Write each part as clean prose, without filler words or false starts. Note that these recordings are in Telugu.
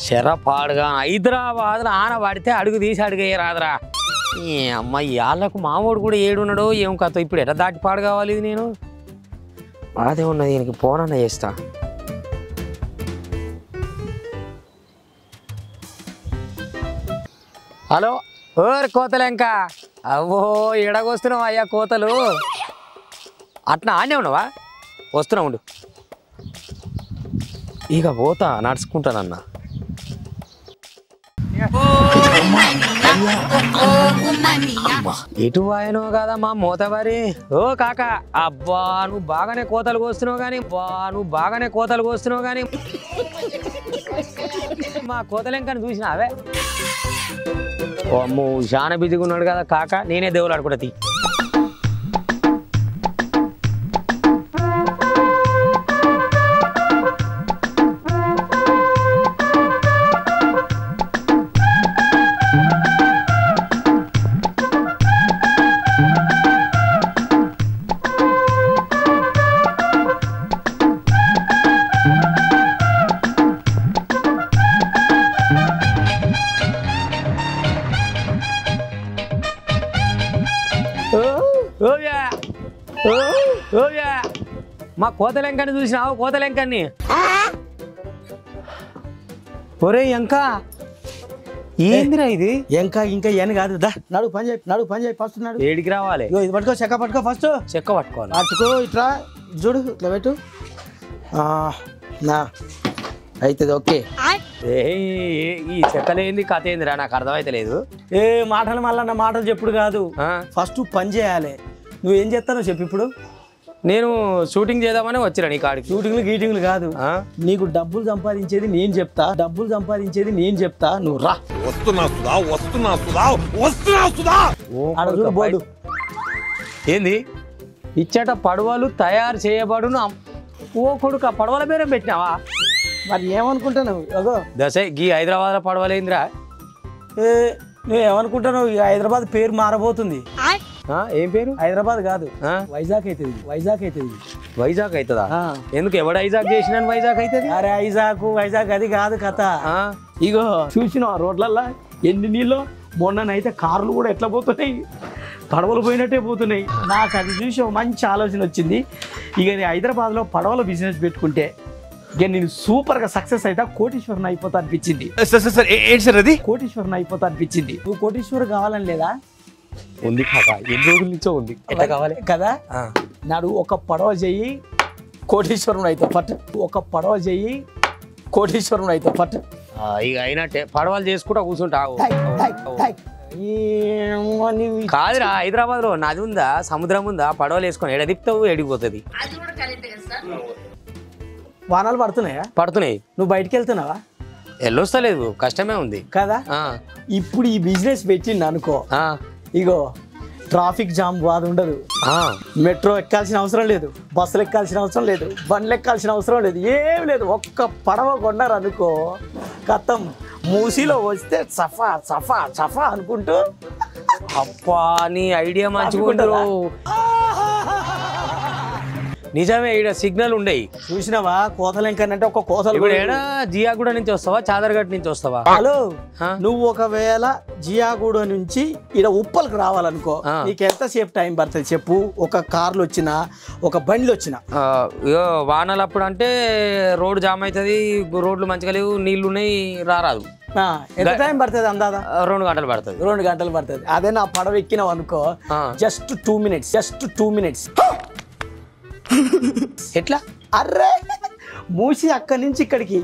శర పాడుగా హైదరాబాద్లో ఆన పడితే అడుగు తీసి అడుగయ్య రాదురా. ఈ అమ్మాయి వాళ్ళకు మామూడు కూడా ఏడున్నాడో ఏం కథ. ఇప్పుడు ఎట్లా దాటి పాడు కావాలి ఇది నేను? అదే ఉన్నది దీనికి ఫోన్ చేస్తా. హలో ఓర్ కోతలేంక అవ్వో ఎడగొస్తున్నావు అయ్యా కోతలు. అట్లా ఆనే ఉన్నావా? వస్తున్నా ఉండు. ఇక పోతా నడుచుకుంటానన్నా. ఎటు వాయనో కదమ్మా మోతబారి. ఓ కాక అబ్బా నువ్వు బాగానే కోతలు కోస్తున్నావు కానీ మా కోతలెంకని చూసినావే? ఓ అమ్మో చాలా బిజీగా ఉన్నాడు కదా కాక. నేనే దేవులు ఆడుకుంటా తీ. మా కోతలెంకని చూసినావు? కోతలెంకని ఒరే ఇంకా ఏందిరా ఇది? ఇంకా ఏం కాదు. నడు పని చేయి ఫస్ట్. నాడు ఏడికి రావాలి? ఇది పట్టుకో, చెక్క పట్టుకో. ఫస్ట్ చెక్క పట్టుకోవాలి. పట్టుకో, ఇట్లా చూడు, ఇట్లా పెట్టు. నా అవుతుంది. ఓకే. ఈ చెక్కలేంది కథ ఏందిరా? నాకు అర్థమైతే లేదు. ఏ మాటలు మళ్ళీ మాటలు చెప్పుడు కాదు. ఫస్ట్ పని చేయాలి. నువ్వేం చేస్తానో చెప్పు. ఇప్పుడు నేను షూటింగ్ చేద్దామని వచ్చిరా నీ కాడికి. గీటింగ్లు కాదు. నీకు డబ్బులు సంపాదించేది నేను చెప్తా. నువ్వు రా. బోర్డు ఏంది? ఇచ్చట పడవలు తయారు చేయబడును. ఓ కొడుక పడవల పేరే పెట్టినావా? మరి ఏమనుకుంటున్నావు? అగో దశ గీ హైదరాబాద్లో పడవలేందిరా? నువ్వు ఏమనుకుంటున్నావు? హైదరాబాద్ పేరు మారబోతుంది. ఏం పేరు? హైదరాబాద్ కాదు, వైజాగ్ అవుతుంది. వైజాగ్ అవుతుందా? ఎందుకు? ఎవడు వైజాగ్ చేసిన వైజాగ్ అవుతుంది? అరే వైజాగ్ అది కాదు కథ. ఇగో చూసినా రోడ్లల్లో ఎన్ని నీళ్ళు. మొన్ననైతే కార్లు కూడా ఎట్లా పోతున్నాయి, పడవలు పోయినట్టే పోతున్నాయి. నాకు అది చూసి మంచి ఆలోచన వచ్చింది. ఇక నేను హైదరాబాద్లో పడవల బిజినెస్ పెట్టుకుంటే ఇక నేను సూపర్గా సక్సెస్ అయితే కోటీశ్వరుని అయిపోతా అనిపించింది. కోటీశ్వరుని అయిపోతా అనిపించింది. నువ్వు కోటీశ్వరు కావాలని లేదా? ఉంది కాక, ఎన్ని రోజుల నుంచో ఉంది. ఎట్లా కావాలి కదా? నాడు ఒక పడవ చెయ్యి కోటీశ్వరుని అయితే పట్టు. ఇక అయినట్టే పడవలు చేసుకుంటా కూర్చుంటావు. కాదురా, హైదరాబాద్ లో నది ఉందా, సముద్రం ఉందా? పడవలు వేసుకొని ఎడదిప్తావు, ఎడిగిపోతుంది. వానాలు పడుతున్నాయా? పడుతున్నాయి. నువ్వు బయటికి వెళ్తున్నావా? వెళ్ళొస్తలేదు, కష్టమే ఉంది కదా. ఇప్పుడు ఈ బిజినెస్ పెట్టింది అనుకో, ఇగో ట్రాఫిక్ జామ్ బాధ ఉండదు. మెట్రో ఎక్కాల్సిన అవసరం లేదు, బస్సులు ఎక్కాల్సిన అవసరం లేదు, బండ్లు ఎక్కాల్సిన అవసరం లేదు, ఏం లేదు. ఒక్క పడవ కొన్నారు అనుకో, కథం. మూసీలో వస్తే సఫా సఫా సఫా అనుకుంటూ. అప్పా నీ ఐడియా మంచిగా. నిజమే, ఇక్కడ సిగ్నల్ ఉండేవి. చూసినావా? కోతలెంకనంటే ఒక కోతలు. జియాగూడ నుంచి వస్తావా, చాదర్గట్ నుంచి వస్తావా? హలో, నువ్వు ఒకవేళ జియాగూడ నుంచి ఇక్కడ ఉప్పల్కి రావాలనుకో, నీకు ఎంతసేపు టైం పడుతుంది చెప్పు? ఒక కార్లు వచ్చినా, ఒక బండ్లు వచ్చినా. వానలు అప్పుడు అంటే రోడ్డు జామ్ అవుతుంది, రోడ్లు మంచిగా లేవు, నీళ్లు ఉన్నాయి, రారాదు. ఎంత టైం పడుతుంది? అందాదా 2 గంటలు పడుతుంది. 2 గంటలు పడుతుంది. అదే నా పడవ ఎక్కినావు అనుకో, జస్ట్ 2 మినిట్స్. ఎట్లా? అర్రే, మూసి అక్కడి నుంచి ఇక్కడికి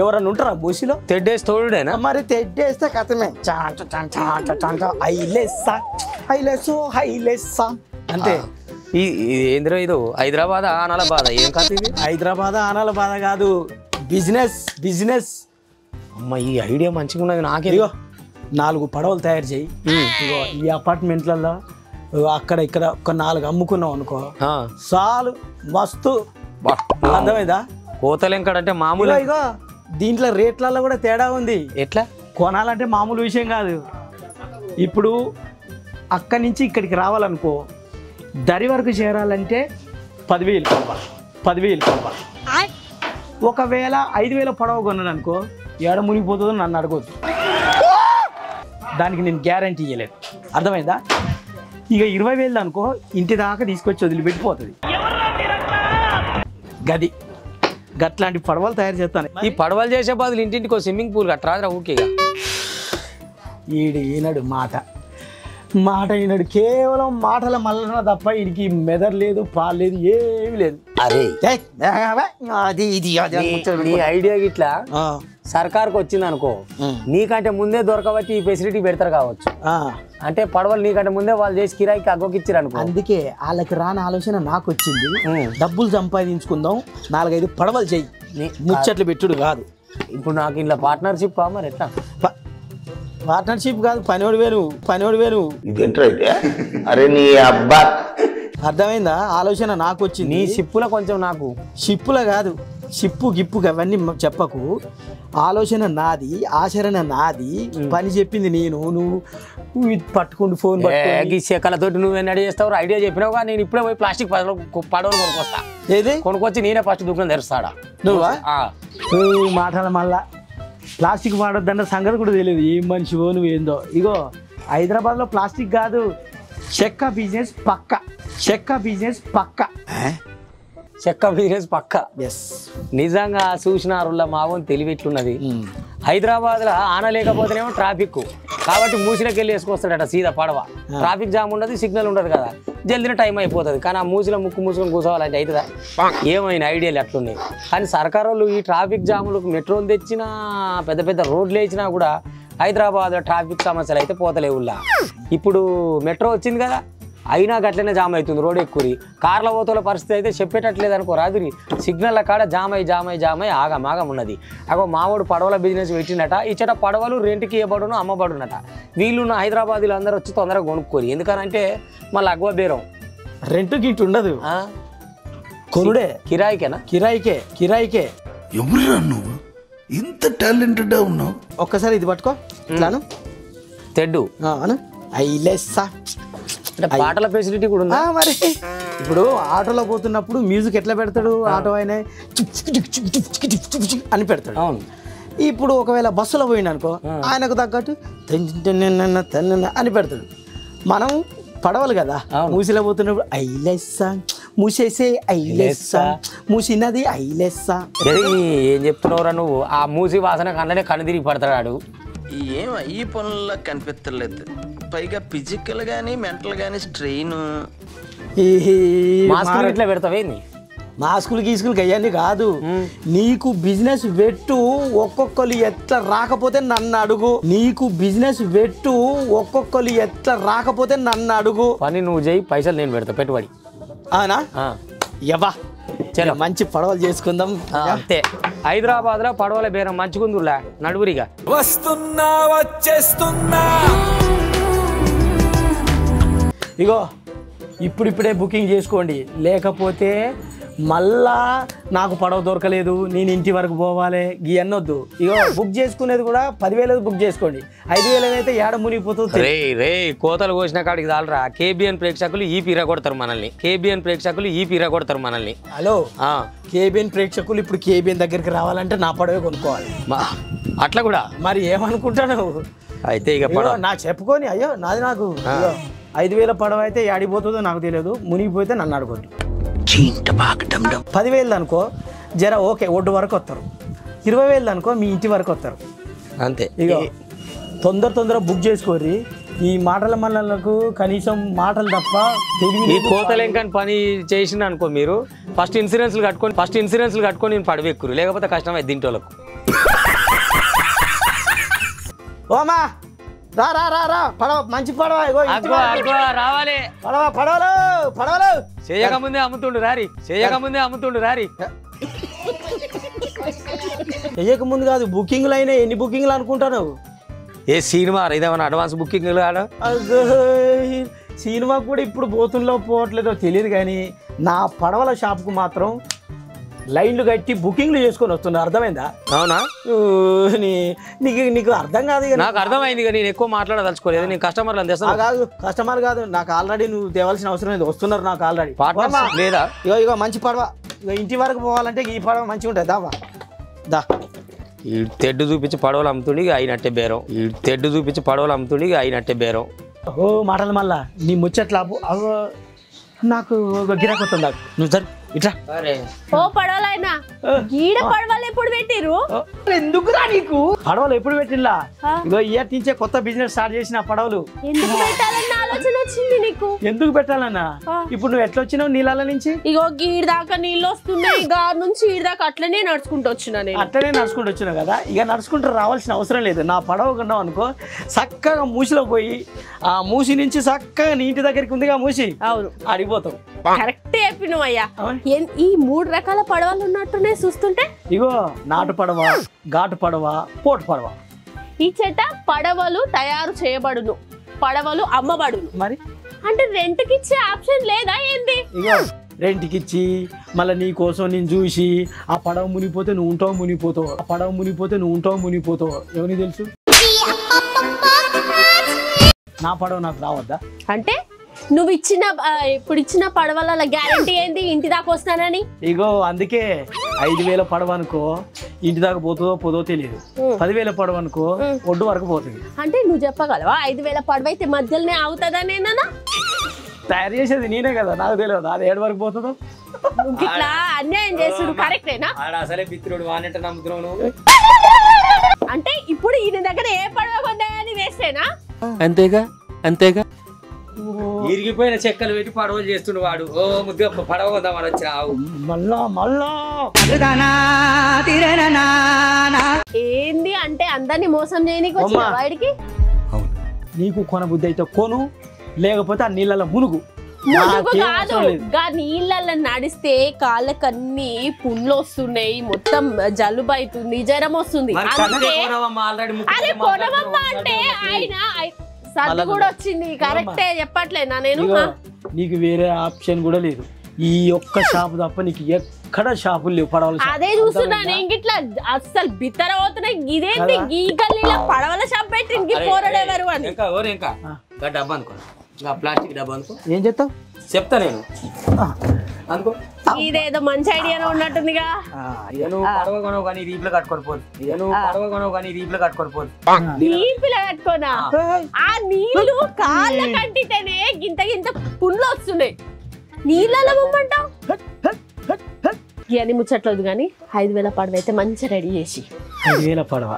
ఎవరన్నా ఉంటారా? మూసిలో తెడ్డేసి తోడుడేనా? మరి తెడ్డేస్తే కథమే. అంతే. ఏంద్రో ఇది హైదరాబాద్ ఆనాల బాధ. ఏం కాదు ఇది? హైదరాబాద్ ఆనాల బాధ కాదు, బిజినెస్. అమ్మ, ఈ ఐడియా మంచిగా ఉన్నది. నాకే 4 పడవలు తయారు చేయి. ఇగో ఈ అపార్ట్మెంట్లలో అక్కడ ఇక్కడ ఒక 4 అమ్ముకున్నావు అనుకో, చాలు, మస్తు. అర్థమైందా? కోతలెంకడంటే మామూలు. ఇగో దీంట్లో రేట్లలో కూడా తేడా ఉంది. ఎట్లా కొనాలంటే మామూలు విషయం కాదు. ఇప్పుడు అక్కడి నుంచి ఇక్కడికి రావాలనుకో, దరి వరకు చేరాలంటే 10,000 కావాలి. ఒకవేళ 5,000 పడవ కొన్నాను అనుకో ఏడ మునిగిపోతుందో నన్ను అడగొద్దు, దానికి నేను గ్యారంటీ ఇవ్వలేదు. అర్థమైందా? ఇక 20,000 అనుకో ఇంటి దాకా తీసుకొచ్చి వదిలిపెట్టిపోతుంది. గది గట్లాంటి పడవలు తయారు చేస్తాను. ఈ పడవలు చేసే బదులు ఇంటింటికి ఒక స్విమ్మింగ్ పూల్ కట్టరాదురా ఊకేగా. ఈనాడు మాట ఈనాడు కేవలం మాటల మల్లన తప్ప వీడికి మెదర్ లేదు, పాలు లేదు, ఏమి లేదు. అరే అది ఇది నీ ఐడియా గిట్లా సర్కార్కి వచ్చింది అనుకో, నీకంటే ముందే దొరకబట్టి ఈ ఫెసిలిటీ పెడతారు కావచ్చు. అంటే పడవలు నీకంటే ముందే వాళ్ళు చేసి కిరాయికి అగ్గొకిచ్చారు అనుకో. అందుకే వాళ్ళకి రాని ఆలోచన నాకు వచ్చింది. డబ్బులు సంపాదించుకుందాం, 4-5 పడవలు చెయ్యి, ముచ్చట్లు పెట్టుడు కాదు. ఇప్పుడు నాకు ఇంట్లో పార్ట్నర్షిప్ మరి ఎట్లా? పార్ట్నర్షిప్ కాదు, పనివాడు వేరు. ఇదేంటైతే అరే నీ అబ్బా, అర్థమైందా? ఆలోచన నాకు వచ్చింది. నీ షిప్పులో కొంచెం నాకు షిప్పులో కాదు, షిప్పు గిప్పు అవన్నీ చెప్పకు. ఆలోచన నాది, ఆచరణ నాది, పని చెప్పింది నేను. నువ్వు ఇది పట్టుకుంటూ ఫోన్ ఈ శకలతోటి నువ్వు రెడీ చేస్తావు. ఐడియా చెప్పినావుగా, నేను ఇప్పుడే పోయి ప్లాస్టిక్ పడవలు కొనుక్కొస్తా. ఏది కొనుక్కొచ్చి నేనే ఫస్ట్ దుకాణం తెరుస్తాడా. నువ్వా మాటల మళ్ళా ప్లాస్టిక్ వాడొద్దన్న సంగతి కూడా తెలియదు. ఏం మనిషివో నువ్వేందో. ఇగో హైదరాబాద్లో ప్లాస్టిక్ కాదు, చెక్క బిజినెస్ పక్క. చెక్క బిజినెస్ పక్క. ఎస్, నిజంగా చూసినారుల మావోని తెలివి ఇట్లున్నది. హైదరాబాద్లో ఆనలేకపోతేనేమో ట్రాఫిక్ కాబట్టి మూసిలోకి వెళ్ళి వేసుకొస్తాడట సీదా పడవ. ట్రాఫిక్ జామ్ ఉండదు, సిగ్నల్ ఉండదు కదా, జల్దిన టైం అయిపోతుంది. కానీ ఆ మూసిలో ముక్కు మూసుకొని కూర్చోవాలంటే అవుతుందా? ఏమైనా ఐడియాలు అట్లున్నాయి. కానీ సర్కారు వాళ్ళు ఈ ట్రాఫిక్ జాములకు మెట్రోలు తెచ్చినా, పెద్ద పెద్ద రోడ్లు వేసినా కూడా హైదరాబాద్లో ట్రాఫిక్ సమస్యలు అయితే పోతలేవుల్లా. ఇప్పుడు మెట్రో వచ్చింది కదా, అయినా గట్లనే జామ్ అవుతుంది. రోడ్ ఎక్కువ కార్ల పోతల పరిస్థితి అయితే చెప్పేటట్లేదు అనుకో. రాత్రి సిగ్నల్ కాడ జామ్ అయ్యి ఆగమాగం ఉన్నది. అగో మావాడు పడవల బిజినెస్ పెట్టినట. ఇచ్చట పడవలు రెంట్కి ఇవ్వబడును, అమ్మబడునట. వీళ్ళున్న హైదరాబాద్లో అందరూ వచ్చి తొందరగా కొనుక్కోరు. ఎందుకనంటే మళ్ళీ అగ్వ బేరం. రెంట్ గిట్ ఉండదు, కొనుడే. కిరాయికే. ఎవరురా నువ్వు ఇంత టాలెంటెడ్ ఉన్నావు? ఒక్కసారి ఇది పట్టుకో, ఇట్లాను తెడ్డు ఐలెస్సా. పాటల ఫెసిలిటీ కూడా ఉందా మరి? ఇప్పుడు ఆటోలో పోతున్నప్పుడు మ్యూజిక్ ఎట్లా పెడతాడు? ఆటో ఆయన అని పెడతాడు. అవును. ఇప్పుడు ఒకవేళ బస్సులో పోయిండు అనుకో, ఆయనకు తగ్గట్టు అని పెడతాడు. మనం పడవలు కదా, మూసిలో పోతున్నప్పుడు ఐలెస్సా, మూసేసే ఐలెస్సా, మూసినది ఐలెస్సా. ఏం చెప్తున్నావురా నువ్వు? ఆ మూసి వాసన కన్ననే కన్ను తిరిగి పడతాడు. ఏం ఈ పనుల్లో కనిపించలేదు. పైగా ఫిజికల్ గానీ మెంటల్ గానీ స్ట్రెయిన్. ఇట్లా పెడతావేంది? మాస్కులు గీసుకులకి అవన్నీ కాదు. నీకు బిజినెస్ పెట్టు, ఒక్కొక్కరు ఎట్లా రాకపోతే నన్ను అడుగు. పని నువ్వు చేయి, పైసలు నేను పెడతా పెట్టుబడి. అవునా? యవ్వా చలో మంచి పడవలు చేసుకుందాం. అంతే. హైదరాబాద్ లో పడవల బేరం మంచిగుందిలా, నడువురిగా వచ్చేస్తున్నా. ఇగో ఇప్పుడిప్పుడే బుకింగ్ చేసుకోండి, లేకపోతే మళ్ళా నాకు పడవ దొరకలేదు, నేను ఇంటి వరకు పోవాలి గీ అన్నొద్దు. ఇగో బుక్ చేసుకునేది కూడా 10,000 బుక్ చేసుకోండి. 5,000 అయితే ఏడ మునిగిపోతుంది. రే కోతలు కోసిన కాడికి చాలరా. కేబిఎన్ ప్రేక్షకులు ఈ పీర కొడతారు మనల్ని. హలో, కేబిఎన్ ప్రేక్షకులు ఇప్పుడు కేబిఎన్ దగ్గరికి రావాలంటే నా పడవే కొనుక్కోవాలి. అట్లా కూడా మరి ఏమనుకుంటాను? అయితే ఇక పడవ నా చెప్పుకొని అయ్యో నాది నాకు 5,000 పడవ అయితే ఏడిపోతుందో నాకు తెలియదు, మునిగిపోతే నన్ను అడగొద్దు. 10,000 అనుకో జర ఓకే ఒడ్డు వరకు వస్తారు, 20,000 అనుకో మీ ఇంటి వరకు వస్తారు. అంతే. ఇక తొందర బుక్ చేసుకోర్రి. ఈ మాటల మనలకు కనీసం మాటలు తప్ప ఈ కోతలేంకని పని చేసిన అనుకో, మీరు ఫస్ట్ ఇన్సూరెన్స్లు కట్టుకొని నేను పడవెక్కురు, లేకపోతే కష్టమైంది దీంట్లోకి. ఓమా రా రా రా రా పడవ, మంచి పడవ రావాలి. పడవలు చేయకముందే అమ్ముతుండు రారి. చెయ్యకముందు కాదు, బుకింగ్లు అయినా. ఎన్ని బుకింగ్లు అనుకుంటాను? ఏ సినిమా ఇదేమన్నా అడ్వాన్స్ బుకింగ్లు కాదు? సినిమా కూడా ఇప్పుడు పోవట్లేదో తెలియదు, కానీ నా పడవల షాప్కు మాత్రం లైన్లు కట్టి బుకింగ్లు చేసుకొని వస్తున్నారు. అర్థమైందా? అవునా? నీకు అర్థం కాదు. నాకు అర్థమైంది, నేను ఎక్కువ మాట్లాడదలుచుకోలేదు. నేను కస్టమర్లు కాదు, కస్టమర్ కాదు, నాకు ఆల్రెడీ నువ్వు తేవాల్సిన అవసరం లేదు. వస్తున్నారు నాకు ఆల్రెడీ. లేదా? ఇగో మంచి పడవ ఇక ఇంటి వరకు పోవాలంటే ఈ పడవ మంచిగా ఉంటుంది దావా దా ఈ తెడ్డు చూపించి పడవలు అమ్ముతుండి అయినట్టే బేరం ఈ తెడ్డు చూపించి పడవలు అమ్ముతుండి అయినట్టే బేరం ఓ మాటలు మళ్ళా నీ ముచ్చట్లాపు అవో నాకు గిరాకు వస్తుంది నాకు నువ్వు సరే ఇట్లా ఓ పడవలైనా గీడ పడవలు ఎప్పుడు పెట్టిరు ఎందుకురా నీకు పడవలు ఎప్పుడు పెట్టిల్లా ఇగో ఇయర్ నుంచే కొత్త బిజినెస్ స్టార్ట్ చేసిన పడవలు ఎందుకు పెట్టాలన్న ఆలోచన వచ్చింది నీకు ఎందుకు పెట్టాలన్నా ఇప్పుడు నువ్వు ఎట్లా వచ్చినావు నీళ్ళ నుంచి ఇగో గీడ దాకా నీళ్ళు వస్తున్నాయి గారు నుంచి ఈడ దాకా అట్లనే నడుచుకుంటూ వచ్చినా నేను అట్లనే నడుచుకుంటూ వచ్చినావు కదా ఇక నడుచుకుంటూ రావాల్సిన అవసరం లేదు నా పడవ కొన్నావు అనుకో చక్కగా మూసిలో పోయి ఆ మూసి నుంచి చక్కగా నీ ఇంటి దగ్గరికి ఉందిగా మూసి అవును అడిగిపోతావు కరెక్ట్ చెప్పినవు అయ్యా ఈ 3 రకాల పడవలు ఉన్నట్టునే చూస్తుంటే ఇగో నాటు పడవ ఘాటు పడవ పోటు పడవ ఈ చెట్ట పడవలు తయారు చేయబడును పడవలు అమ్మబడును మరి అంటే రెంట్కి ఇచ్చే ఆప్షన్ లేదా ఏంది ఇగో రెంట్కి ఇచ్చి మళ్ళీ నీ కోసం నేను చూసి ఆ పడవ మునిగిపోతే నువ్వు ఉంటావు మునిగిపోతావు ఆ పడవ మునిగిపోతే నువ్వు ఉంటావు మునిగిపోతావు ఎవరికి తెలుసు నా పడవ నాకు రావద్దా అంటే నువ్వు ఇచ్చిన ఇప్పుడు ఇచ్చిన పడవల గ్యారంటీ ఏంది ఇంటి దాకా వస్తానని ఇగో అందుకే 5,000 పడవ అనుకో ఇంటి దాకా పోతుందో పోదో తెలియదు 10,000 పడవ అనుకో ఒడ్డు వరకు పోతుంది అంటే నువ్వు చెప్పగలవా 5,000 పడవ అయితే మధ్యలోనే అవుతుందా నేనా తయారు చేసేది నేనే కదా నాకు తెలియదు అది ఏడు వరకు పోతుందో ఇట్లా అన్యాయం చేసుడు కరెక్టేనా అసలే పిత్రుడు వానట నమ్ముతున్నావు అంటే ఇప్పుడు ఈయన దగ్గర ఏ పడవ కొన్నాయని వేస్తేనా అంతేగా అంతేగా ఇరిగిపోయిన చెక్కలు పెట్టి పడవలు చేస్తుండు వాడు ఓ ముద్దుగా పడవ కొందామని వచ్చినావు మళ్ళా ఏంది అంటే అందరినీ మోసం చేయనీకి వచ్చిన వాడికి నీకు కొన బుద్ధి అయితే కొను లేకపోతే ఆ నీళ్ళలో మునుగు మునుగు కాదు గా నీళ్ళల్లో నడిస్తే కాళ్ళకన్నీ పుండ్లు వస్తున్నాయి మొత్తం జలుబు అవుతుంది జ్వరం వస్తుంది అరే కొనవమ్మ అంటే ఆయన సర్ది కూడా వచ్చింది కరెక్టే చెప్పట్లేనా నేను నీకు వేరే ఆప్షన్ కూడా లేదు ఈ ఒక్క షాపు తప్ప నీకు ఎక్కడ షాపులు లేవు పడవలు అదే చూస్తున్నా నేను ఇట్లా అస్సలు బిత్తర అవుతున్నాయి ఇదేంటి ఈ గల్లీలో పడవల షాప్ పెట్టి ఇంక పోరాడేవారు అని డబ్బా అనుకో ప్లాస్టిక్ డబ్బా అనుకో ఏం చెప్తావు చెప్తా నేను అనుకో ఇదేదో మంచి ఐడియాలో ఉన్నట్టుందిగా పడవ కొనవు కానీ రీప్లో కట్టుకోకపోదు పడవ కొనవు కానీ రీప్లో కట్టుకోకపోదు నీపిల కట్టుకోనా ఆ నీళ్లు కాళ్ళ కంటితేనే గింత గింత పుండ్లు వస్తున్నాయి నీళ్ళలో పొమ్మంటావు ఇవన్నీ ముచ్చట్లేదు కానీ 5,000 పడవ అయితే మంచిగా రెడీ చేసి 5,000 పడవ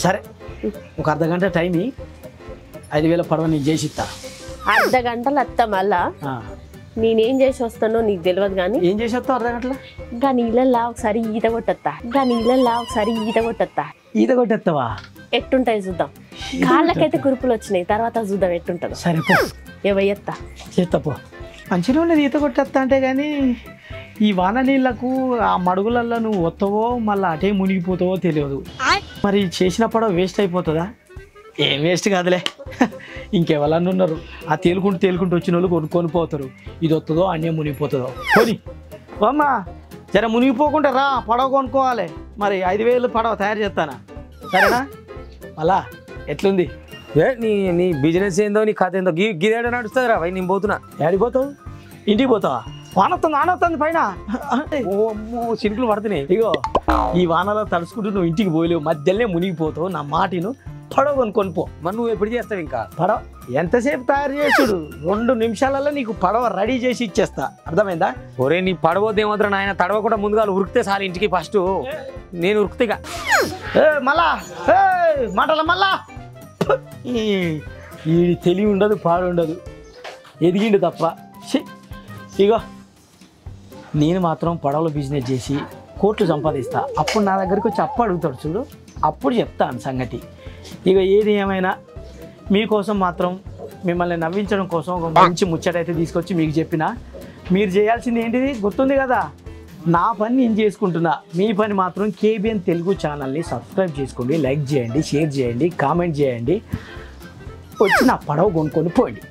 సరే ఒక అర్ధగంట టైం 5,000 పడవ నేను చేసి ఇస్తా అర్ధ గంటలు వస్తా మళ్ళా నేనేం చేసి వస్తానో నీకు తెలియదు కానీ ఏం చేసి వస్తావు అర్ధగంటలో గా నీళ్ళల్లా ఒకసారి ఈత కొట్టత్తా ఈత కొట్టేస్తావా ఎట్టుంటాయి చూద్దాం కాళ్ళకైతే కురుపులు వచ్చినాయి తర్వాత చూద్దాం ఎట్టుంటదో సరే పో ఏవయ్యత్తా చేస్తా పో మంచిగా ఉండదు ఈత కొట్టేస్తా అంటే కానీ ఈ వాన నీళ్ళకు ఆ మడుగులల్లో నువ్వు వస్తావో మళ్ళీ అటే మునిగిపోతావో తెలియదు మరి చేసిన పడవ వేస్ట్ అయిపోతుందా ఏం వేస్ట్ కాదులే ఇంకెవరన్నా ఉన్నారు ఆ తేలుకుంటూ వచ్చిన వాళ్ళు కొనుక్కొని పోతారు ఇది వస్తుందో అన్నీ మునిగిపోతుందో కొని అమ్మా జర మునిగిపోకుండా రా పడవ కొనుక్కోవాలి మరి 5,000 పడవ తయారు చేస్తానా సరేనా అలా ఎట్లుంది నీ బిజినెస్ ఏందో నీ కథ ఏందో గిదేడ నడుస్తుంది రా నేను పోతున్నా ఏడికి పోతావు ఇంటికి పోతావా వానొస్తుంది పైన ఓ అమ్మో చినుకులు పడుతున్నాయి ఇగో ఈ వానలో తడుచుకుంటూ నువ్వు ఇంటికి పోలేవు మధ్యలోనే మునిగిపోతావు నా మాటిను పడవ కొనుక్కొని పో మరి నువ్వు ఎప్పుడు చేస్తావు ఇంకా పడవ ఎంతసేపు తయారు చేసుడు 2 నిమిషాలలో నీకు పడవ రెడీ చేసి ఇచ్చేస్తా అర్థమైందా ఒరే నీ పడవద్దేమవుతున్నా నాయన తడవ కూడా ముందుగా ఉరికితే చాలు ఇంటికి ఫస్ట్ నేను ఉరుకుతేగా మళ్ళా మాటల మళ్ళా ఈ తెలివి ఉండదు పాడు ఉండదు ఎదిగిండు తప్ప ఇగో నేను మాత్రం పడవల బిజినెస్ చేసి కోట్లు సంపాదిస్తా అప్పుడు నా దగ్గరికి వచ్చి అప్పు అడుగుతాడు చూడు అప్పుడు చెప్తాను సంగతి ఇక ఏది ఏమైనా మీకోసం మాత్రం మిమ్మల్ని నవ్వించడం కోసం ఒక మంచి ముచ్చటైతే తీసుకొచ్చి మీకు చెప్పిన మీరు చేయాల్సింది ఏంటిది గుర్తుంది కదా నా పని నేను చేసుకుంటున్నా మీ పని మాత్రం కేబిఎన్ తెలుగు ఛానల్ని సబ్స్క్రైబ్ చేసుకోండి లైక్ చేయండి షేర్ చేయండి కామెంట్ చేయండి వచ్చి నా పడవ కొనుక్కొని పోండి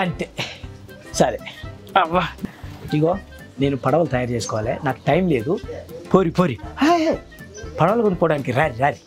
అంతే సరే అవ్వా ఇగో నేను పడవలు తయారు చేసుకోవాలి నాకు టైం లేదు పోరి పడవలు కొనుక్కోవడానికి రారి